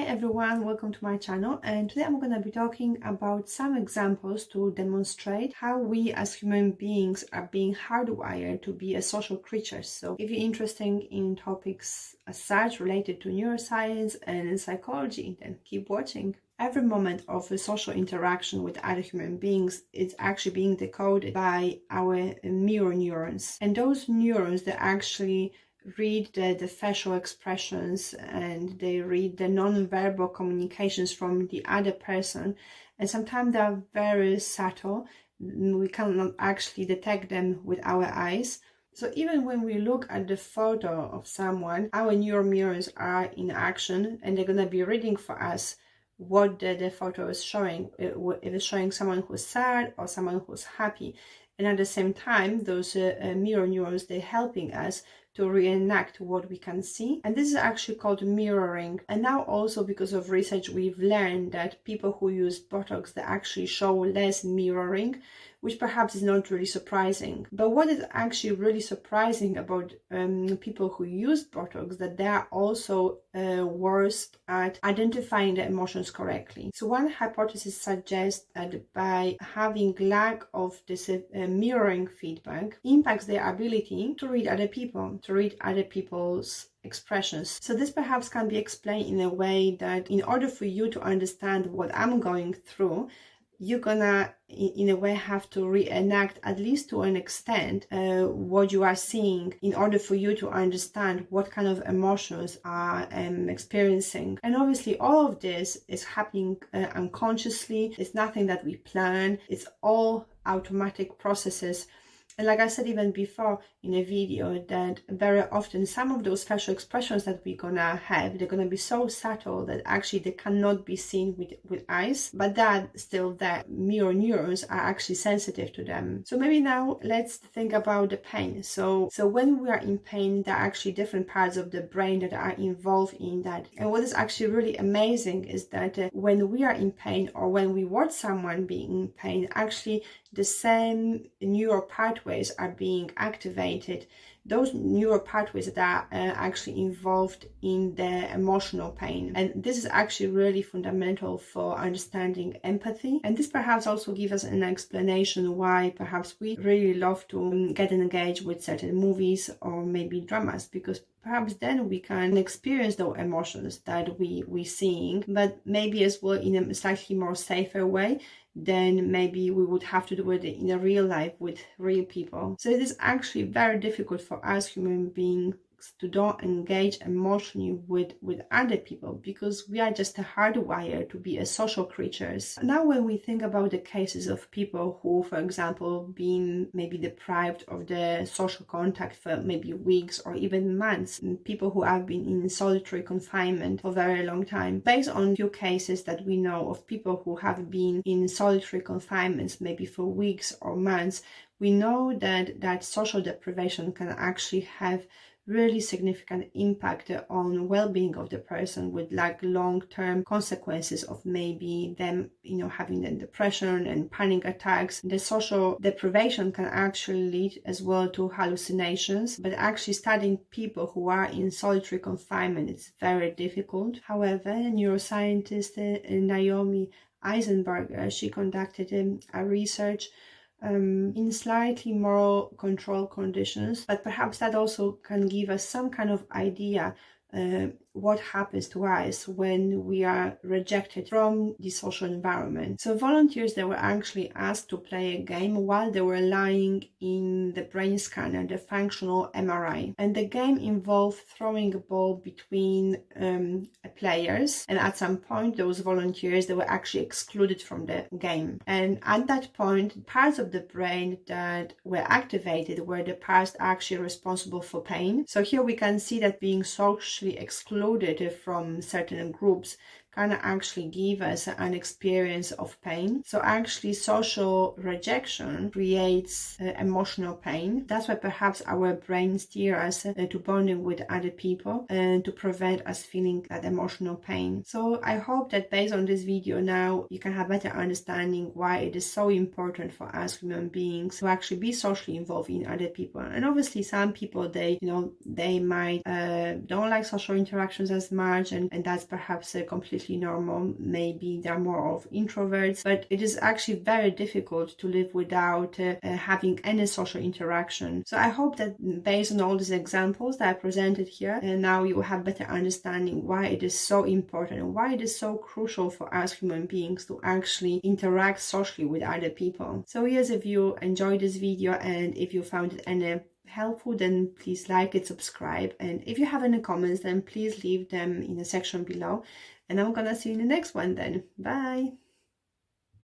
everyone, welcome to my channel, and today I'm going to be talking about some examples to demonstrate how we as human beings are being hardwired to be a social creatures. So if you're interested in topics as such related to neuroscience and psychology, then keep watching. Every moment of a social interaction with other human beings is actually being decoded by our mirror neurons, and those neurons, they actually read the facial expressions and they read the non-verbal communications from the other person, and sometimes they are very subtle. We cannot actually detect them with our eyes. So even when we look at the photo of someone, our neural mirrors are in action and they're going to be reading for us what the photo is showing. If it's showing someone who's sad or someone who's happy. And at the same time, those mirror neurons, they're helping us to reenact what we can see. And this is actually called mirroring. And now also, because of research, we've learned that people who use Botox, they actually show less mirroring, which perhaps is not really surprising. But what is actually really surprising about people who use Botox, that they are also worse at identifying the emotions correctly. So one hypothesis suggests that by having lack of this mirroring feedback impacts their ability to read other people, to read other people's expressions. So this perhaps can be explained in a way that in order for you to understand what I'm going through, you're gonna in a way have to reenact, at least to an extent, what you are seeing in order for you to understand what kind of emotions are experiencing. And obviously all of this is happening unconsciously. It's nothing that we plan. It's all automatic processes. And like I said even before in a video, that very often some of those facial expressions that we're gonna have, they're gonna be so subtle that actually they cannot be seen with eyes, but that still that mirror neurons are actually sensitive to them. So maybe now let's think about the pain. So when we are in pain, there are actually different parts of the brain that are involved in that. And what is actually really amazing is that when we are in pain or when we watch someone being in pain, actually the same neural pathways are being activated. Those neural pathways that are actually involved in the emotional pain. And this is actually really fundamental for understanding empathy. And this perhaps also gives us an explanation why perhaps we really love to get engaged with certain movies or maybe dramas, because perhaps then we can experience those emotions that we're seeing, but maybe as well in a slightly more safer way than maybe we would have to do it in a real life with real people. So it is actually very difficult for us human beings to don't engage emotionally with other people, because we are just hardwired to be a social creatures. Now when we think about the cases of people who, for example, been maybe deprived of the social contact for maybe weeks or even months, and people who have been in solitary confinement for a very long time, based on few cases that we know of people who have been in solitary confinements maybe for weeks or months, we know that social deprivation can actually have really significant impact on well-being of the person, with like long-term consequences of maybe them having the depression and panic attacks. The social deprivation can actually lead as well to hallucinations, but actually studying people who are in solitary confinement is very difficult. However, neuroscientist Naomi Eisenberger, she conducted a research in slightly more controlled conditions, but perhaps that also can give us some kind of idea what happens to us when we are rejected from the social environment. So volunteers, they were actually asked to play a game while they were lying in the brain scanner, the functional MRI. And the game involved throwing a ball between players, and at some point those volunteers, they were actually excluded from the game. And at that point, parts of the brain that were activated were the parts actually responsible for pain. So here we can see that being socially excluded from certain groups can actually give us an experience of pain. So actually social rejection creates emotional pain. That's why perhaps our brain steers us to bonding with other people and to prevent us feeling that emotional pain. So I hope that based on this video now you can have better understanding why it is so important for us human beings to actually be socially involved in other people. And obviously some people, they might don't like social interactions as much, and that's perhaps completely normal. Maybe they're more of introverts, but it is actually very difficult to live without having any social interaction. So I hope that based on all these examples that I presented here, now you will have better understanding why it is so important and why it is so crucial for us human beings to actually interact socially with other people. So yes, if you enjoyed this video and if you found it any helpful, then please like it, subscribe, and if you have any comments, then please leave them in the section below, and I'm gonna see you in the next one then. Bye.